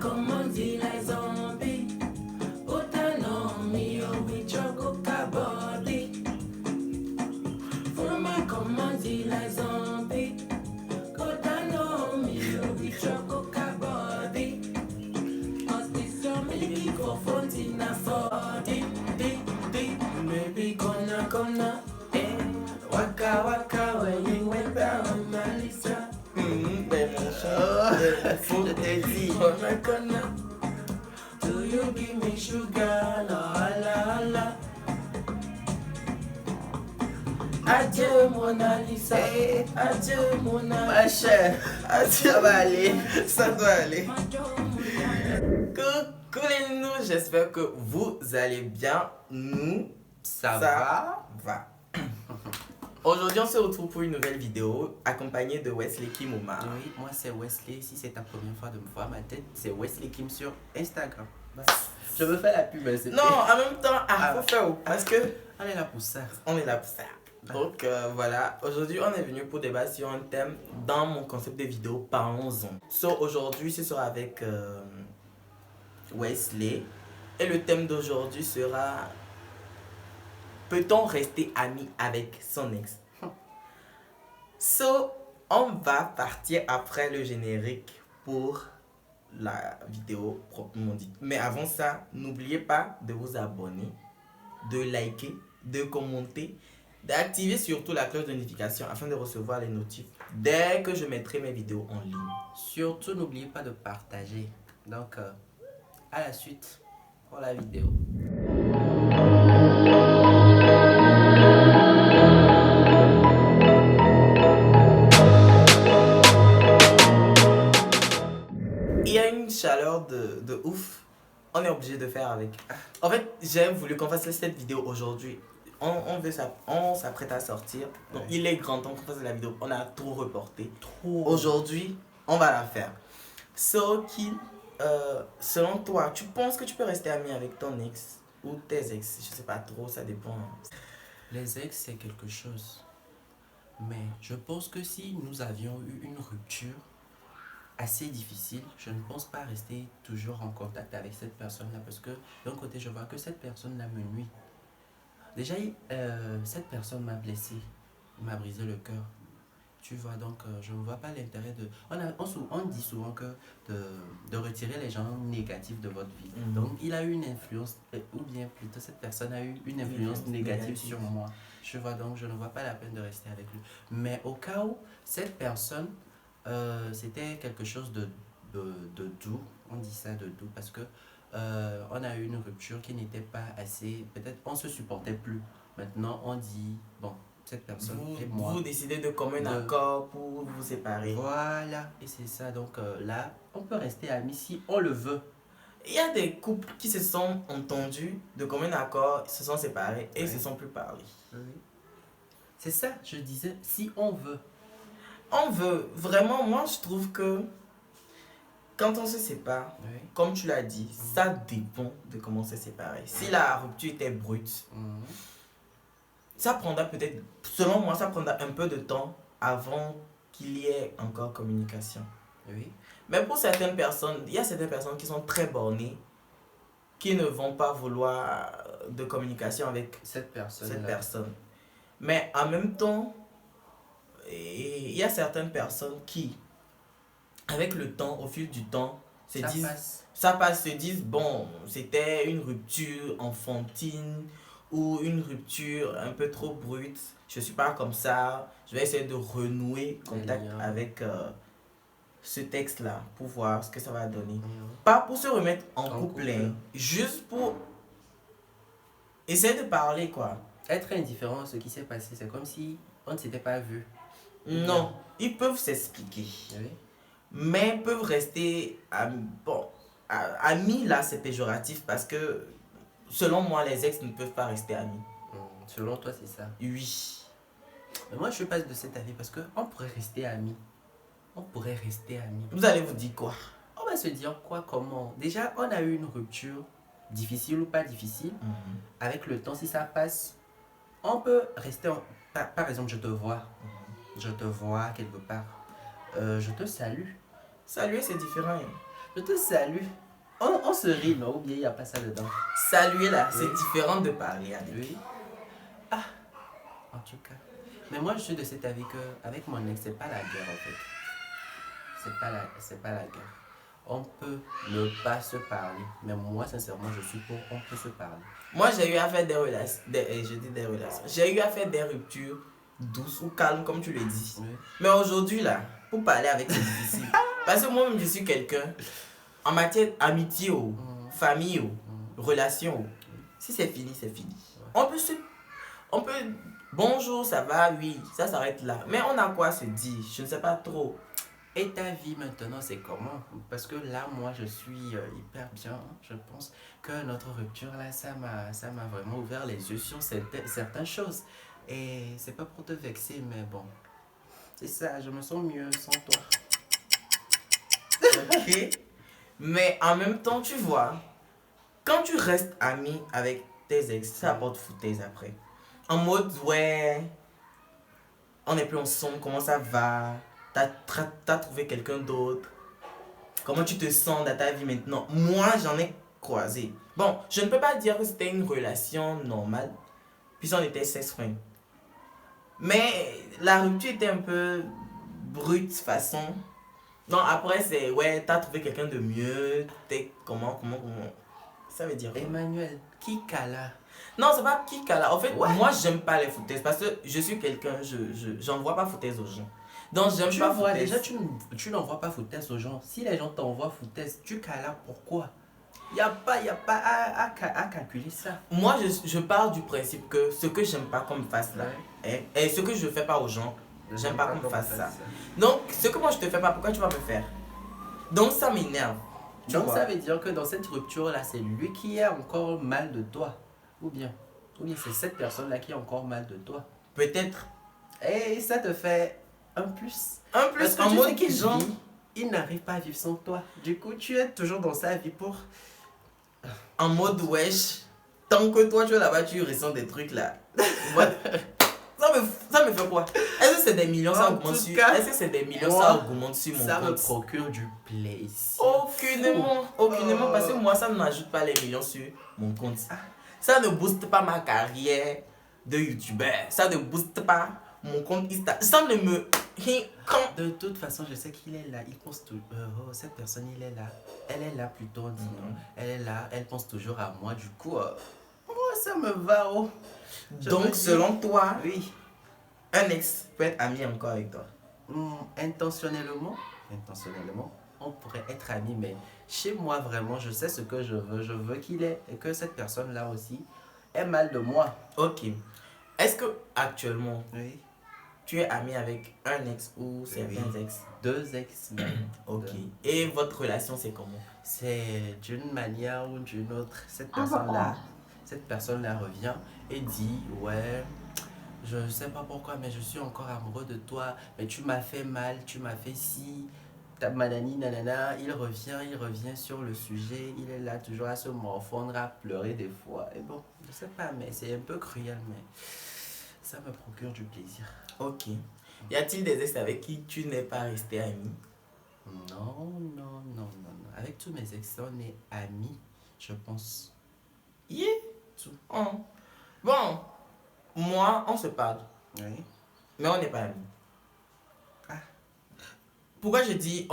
comment dit les zombies. Utanomi, we choco kabodi. Fuma comment dit les zombies. Utanomi, we choco kabodi. Audition, me go fontina for di. Maybe gonna, waka waka when you went down, Malisa. Je t'ai dit. Gonna, do you give me sugar? La la la. Adieu Mona Lisa, adieu Mona Ma chère, ça va aller, ça doit aller. Coucou les nounous, j'espère que vous allez bien. Nous, ça va. Aujourd'hui, on se retrouve pour une nouvelle vidéo accompagnée de Wesley Kim Omar. Oui, moi c'est Wesley. Si c'est ta première fois de me voir ma tête, c'est Wesley Kim sur Instagram. Je veux faire la pub. Non, en même temps, faut faire parce que on est là pour ça. On est là pour ça. Donc voilà, aujourd'hui on est venu pour débattre sur un thème dans mon concept de vidéo, parlons-en. Aujourd'hui ce sera avec Wesley et le thème d'aujourd'hui sera: peut-on rester amis avec son ex? On va partir après le générique pour la vidéo proprement dite. Mais avant ça, n'oubliez pas de vous abonner, de liker, de commenter, d'activer surtout la cloche de notification afin de recevoir les notifs dès que je mettrai mes vidéos en ligne. Surtout, n'oubliez pas de partager. Donc, à la suite pour la vidéo. Il y a une chaleur de ouf. On est obligé de faire avec. En fait, j'ai voulu qu'on fasse cette vidéo aujourd'hui. On s'apprête à sortir. Donc, il est grand temps qu'on fasse la vidéo. On a trop reporté. Aujourd'hui, on va la faire. Kim, selon toi, tu penses que tu peux rester ami avec ton ex ou tes ex? Je sais pas trop, ça dépend. Les ex, c'est quelque chose. Mais je pense que si nous avions eu une rupture assez difficile, je ne pense pas rester toujours en contact avec cette personne-là, parce que d'un côté, je vois que cette personne-là me nuit. Déjà, cette personne m'a blessé, m'a brisé le cœur. Tu vois, donc je ne vois pas l'intérêt de... On dit souvent que de retirer les gens négatifs de votre vie. Donc, il a eu une influence, ou bien plutôt cette personne a eu une influence négative sur moi. Je vois, donc je ne vois pas la peine de rester avec lui. Mais au cas où cette personne, c'était quelque chose de doux, on dit ça de doux, parce que on a eu une rupture qui n'était pas assez, peut-être on se supportait plus. Maintenant on dit, bon, cette personne et moi, vous décidez de commun accord pour vous séparer. Voilà, et c'est ça. Donc là, on peut rester amis si on le veut. Il y a des couples qui se sont entendus de commun accord, se sont séparés et se sont plus parlé. Oui. C'est ça, je disais, si on veut. On veut. Vraiment, moi je trouve que quand on se sépare, comme tu l'as dit, ça dépend de comment on s'est séparé. Si la rupture était brute, ça prendra peut-être, selon moi, ça prendra un peu de temps avant qu'il y ait encore communication. Oui. Mais pour certaines personnes, il y a certaines personnes qui sont très bornées, qui ne vont pas vouloir de communication avec cette personne. Mais en même temps, il y a certaines personnes qui, avec le temps, au fil du temps, se disent, bon, c'était une rupture enfantine ou une rupture un peu trop brute, je suis pas comme ça, je vais essayer de renouer contact avec ce texte là pour voir ce que ça va donner. Pas pour se remettre en couple, juste pour essayer de parler, quoi. Être indifférent à ce qui s'est passé, c'est comme si on ne s'était pas vu. Non, ils peuvent s'expliquer. Oui. Mais peuvent rester amis. Bon, amis là c'est péjoratif parce que selon moi les ex ne peuvent pas rester amis. Selon toi c'est ça? Oui. Mais moi je suis pas de cet avis parce qu'on pourrait rester amis. On pourrait rester amis. Vous allez vous dire quoi? On va se dire quoi, comment? Déjà on a eu une rupture, difficile ou pas difficile. Avec le temps, si ça passe, on peut rester par exemple, je te vois quelque part, je te salue. Saluer c'est différent. Je te salue. On se rit, non? Ou bien il n'y a pas ça dedans. Saluer là, c'est Oui. différent de parler avec. Oui. Ah, en tout cas. Mais moi, je suis de cet avis que avec mon ex, c'est pas la guerre en fait. C'est pas la guerre. On peut ne pas se parler. Mais moi, sincèrement, je suis pour on peut se parler. Moi, j'ai eu à faire des relations, je dis des relations. J'ai eu à faire des ruptures douces ou calmes, comme tu le dis. Oui. Mais aujourd'hui, là, pour parler avec, c'est difficile. Parce que moi-même, je suis quelqu'un, en matière amitié ou famille ou relation, si c'est fini, c'est fini. On peut, bonjour, ça va, oui, ça s'arrête là. Mais on a quoi à se dire? Je ne sais pas trop. Et ta vie maintenant, c'est comment? Parce que là, moi, je suis hyper bien. Je pense que notre rupture, là, ça m'a vraiment ouvert les yeux sur certaines choses. Et c'est pas pour te vexer, mais bon. C'est ça, je me sens mieux sans toi. Ok. Mais en même temps, tu vois, quand tu restes ami avec tes ex, ça apporte foutaise après. En mode, ouais, on n'est plus ensemble, comment ça va? T'as trouvé quelqu'un d'autre? Comment tu te sens dans ta vie maintenant? Moi, j'en ai croisé. Bon, je ne peux pas dire que c'était une relation normale, puis on était sex friends. Mais la rupture était un peu brute façon. Non, après c'est, ouais, t'as trouvé quelqu'un de mieux, t'es comment. Ça veut dire quoi? Emmanuel, qui cala? Non, c'est pas qui cala. En fait, Ouais. moi, j'aime pas les foutaises parce que je suis quelqu'un, j'envoie pas foutaise aux gens. Donc, j'aime Tu pas vois, foutaise. déjà, tu n'envoies pas foutaise aux gens. Si les gens t'envoient foutaise, tu cala, pourquoi? Y a pas à calculer ça. Moi, je pars du principe que ce que j'aime pas qu'on me fasse là, et ce que je fais pas aux gens, j'aime pas qu'on me fasse ça. Donc, ce que moi je te fais pas, pourquoi tu vas me faire? Donc, ça m'énerve. Tu Donc vois? ça veut dire que dans cette rupture-là, c'est lui qui a encore mal de toi. Ou bien c'est cette personne-là qui a encore mal de toi. Peut-être Et ça te fait un plus. un Parce plus que en tu mode sais qu'il genre. vit, il n'arrive pas à vivre sans toi. Du coup, tu es toujours dans sa vie pour... En mode wesh, tant que toi tu es là-bas, tu ressens des trucs là. What? Ça me fait quoi? Est-ce que c'est des millions, ça En augmente tout sur. cas, Est-ce que c'est des millions, moi, ça augmente sur mon Ça me compte? procure du plaisir. Aucunement, parce que moi ça ne m'ajoute pas les millions sur mon compte. Ça ne booste pas ma carrière de youtubeur. Ça ne booste pas mon compte Insta. Ça ne me. De toute façon, je sais qu'il est là. Il pense tout. Oh, cette personne, il est là. Elle est là plutôt, disons. Elle est là. Elle pense toujours à moi. Du coup, moi, ça me va. Oh. Je me Donc, dis- selon toi, Oui. un ex peut être ami encore avec toi. Intentionnellement, on pourrait être amis, mais chez moi, vraiment, je sais ce que je veux. Je veux qu'il ait, et que cette personne-là aussi ait mal de moi. Ok. Est-ce que actuellement Oui. tu es ami avec un ex ou certains ex? 2 ex même. Ok. Et votre relation c'est comment? C'est d'une manière ou d'une autre. Cette personne-là revient et dit, ouais, je sais pas pourquoi, mais je suis encore amoureux de toi. Mais tu m'as fait mal, tu m'as fait ci. Manani, nanana, il revient sur le sujet. Il est là toujours à se morfondre, à pleurer des fois. Et bon, je sais pas, mais c'est un peu cruel, mais ça me procure du plaisir. Ok. Y a-t-il des ex avec qui tu n'es pas resté ami? Non. Avec tous mes ex, on est amis, je pense. Yeah. Oh. Bon, moi, on se parle, Oui. mais on n'est pas amis. Ah. Pourquoi je dis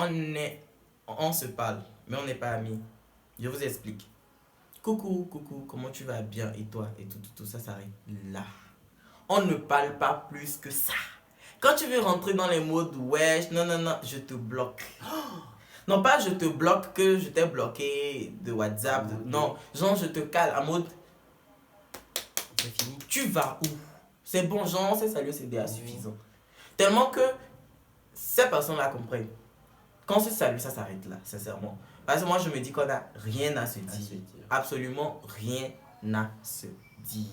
on se parle, mais on n'est pas amis? Je vous explique. Coucou, comment tu vas bien et toi? Et tout ça s'arrête là. On ne parle pas plus que ça. Quand tu veux rentrer dans les modes wesh, non, je te bloque. Non, pas je te bloque que je t'ai bloqué de WhatsApp. Non, genre je te cale en mode C'est fini. tu vas où? C'est bon, genre, c'est salut, c'est déjà suffisant. Tellement que ces personnes-là comprennent. Quand c'est salut, ça s'arrête là, sincèrement. Parce que moi, je me dis qu'on n'a rien à se dire. Absolument rien à se dire.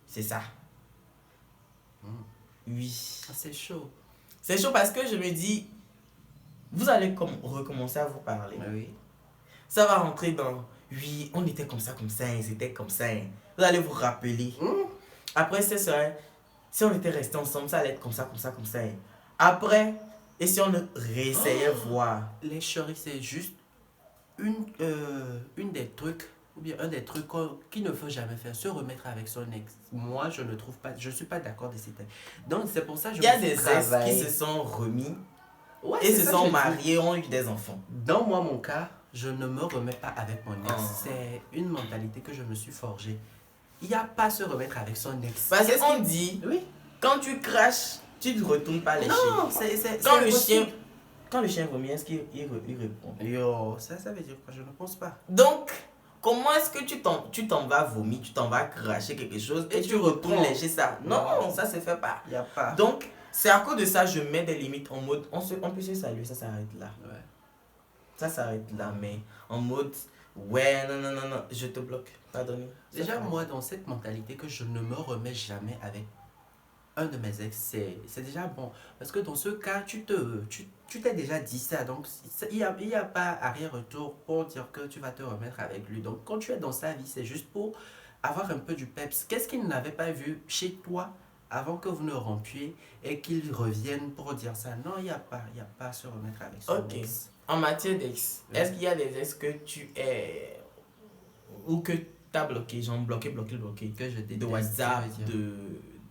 C'est ça. Oui. C'est chaud. C'est chaud parce que je me dis, vous allez recommencer à vous parler. Oui. Ça va rentrer dans, oui, on était comme ça, et c'était comme ça. Vous allez vous rappeler. Après, c'est ça. Si on était restés ensemble, ça allait être comme ça. Après, et si on réessayait voir. Les chéris, c'est juste une des trucs, ou bien un des trucs qu'il ne faut jamais faire, se remettre avec son ex. Moi, je ne trouve pas, je suis pas d'accord de cette. Donc, c'est pour ça que je Il y a me suis des ex travaillé. qui se sont remis Ouais, et c'est se ça, sont je dis. mariés, ont eu des enfants. Dans moi, mon cas, je ne me remets pas avec mon ex. Oh. C'est une mentalité que je me suis forgée. Il n'y a pas à se remettre avec son ex. Parce Qu'est-ce qu'on qui- dit, Oui. quand tu craches, tu ne retournes pas lécher. Non, c'est Quand le impossible. chien, quand le chien vomit, est-ce qu'il répond? Yo, ça veut dire quoi? Je ne pense pas. Donc, comment est-ce que tu t'en vas vomir, tu t'en vas cracher quelque chose et Et tu tu retournes reprends. lécher ça? Non, ça se fait pas. Il n'y a pas. Donc, c'est à cause de ça je mets des limites en mode, on peut se saluer, ça s'arrête là. Ouais. Ça s'arrête là, mais en mode, ouais, non, je te bloque, pardonne. Déjà, moi, dans cette mentalité que je ne me remets jamais avec un de mes ex, c'est déjà bon. Parce que dans ce cas, tu t'es déjà dit ça. Donc, il n'y a pas arrière-retour pour dire que tu vas te remettre avec lui. Donc, quand tu es dans sa vie, c'est juste pour avoir un peu du peps. Qu'est-ce qu'il n'avait pas vu chez toi avant que vous ne rompiez et qu'il revienne pour dire ça? Non, il n'y a pas à se remettre avec son Ok. ex. En matière d'ex, Ouais. est-ce qu'il y a des ex que tu es ou que tu as bloqué, genre bloqué, Que je déteste, de WhatsApp, tu veux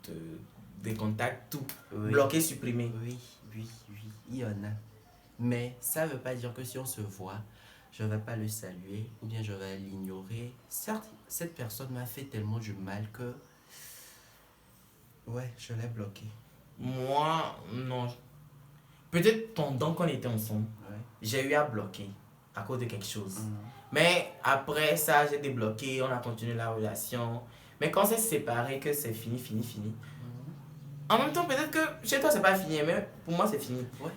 dire. des contacts, tout, Oui. bloqué, supprimé. Oui, il y en a. Mais ça ne veut pas dire que si on se voit, je ne vais pas le saluer ou bien je vais l'ignorer. Certes, cette personne m'a fait tellement du mal que... Ouais, je l'ai bloqué. Moi, non. Peut-être pendant qu'on était ensemble, Ouais. j'ai eu à bloquer à cause de quelque chose. Mhm. Mais après ça, j'ai débloqué, on a continué la relation. Mais quand c'est séparé, que c'est fini. En même temps, peut-être que chez toi, c'est pas fini, mais pour moi, c'est fini. Ouais.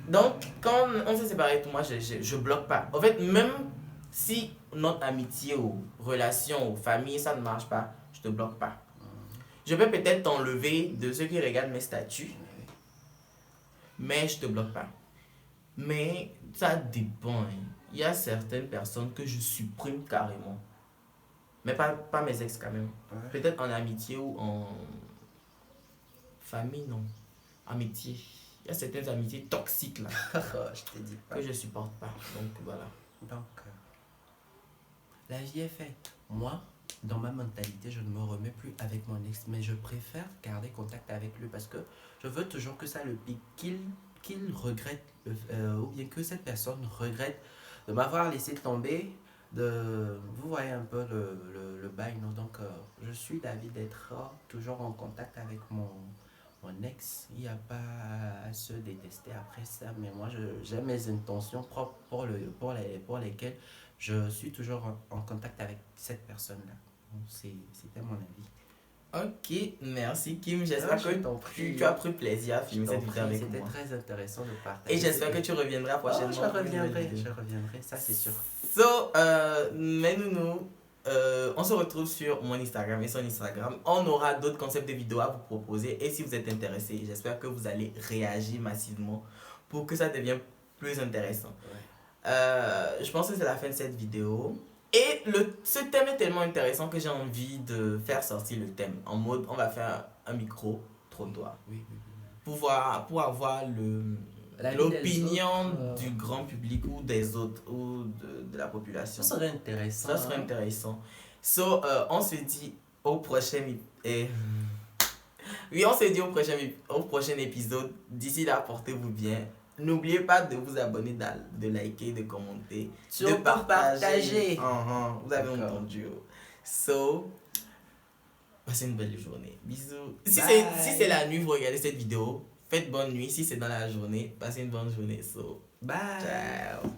Donc, quand on s'est séparé, tout moi, je bloque pas. En fait, même si notre amitié ou relation ou famille, ça ne marche pas, je te bloque pas. Je peux peut-être t'enlever de ceux qui regardent mes statuts, mais je te bloque pas. Mais ça dépend. Hein. Il y a certaines personnes que je supprime carrément. Mais pas mes ex quand même. Ouais. Peut-être en amitié ou en famille, non. Amitié. Il y a certaines amitiés toxiques là je te dis pas. que je supporte pas. Donc voilà. Donc, la vie est faite. Moi, dans ma mentalité, je ne me remets plus avec mon ex, mais je préfère garder contact avec lui parce que je veux toujours que ça le pique, qu'il regrette, ou bien que cette personne regrette de m'avoir laissé tomber. Vous voyez un peu le bail, non? Donc, je suis d'avis d'être toujours en contact avec mon ex. Il n'y a pas à se détester après ça, mais moi, j'ai mes intentions propres pour lesquelles je suis toujours en contact avec cette personne-là. Donc, c'était mon avis. Ok, merci Kim. Ah, J'espère je que t'en prie. tu as pris plaisir à filmer Je t'en cette vidéo prie, avec c'était moi. très intéressant de partager. Et j'espère que tu reviendras Oh, prochainement. je pour une nouvelle reviendrai, vidéo. ça c'est sûr. So, on se retrouve sur mon Instagram et son Instagram. On aura d'autres concepts de vidéos à vous proposer. Et si vous êtes intéressé, j'espère que vous allez réagir massivement pour que ça devienne plus intéressant. Ouais. Je pense que c'est la fin de cette vidéo. Et ce thème est tellement intéressant que j'ai envie de faire sortir le thème. En mode, on va faire un micro-trottoir. Oui. Pour avoir La vie l'opinion des autres, du grand public ou des autres ou de la population. Ça serait intéressant. Ça serait intéressant. So, on se dit au prochain oui, on se dit au prochain épisode. D'ici là, portez-vous bien. N'oubliez pas de vous abonner, de liker, de commenter, Surtout de partager. partager. Vous avez D'accord. entendu. So, passez une belle journée. Bisous. Si Bye. c'est la nuit, vous regardez cette vidéo, faites bonne nuit. Si c'est dans la journée, passez une bonne journée. So, Bye. ciao.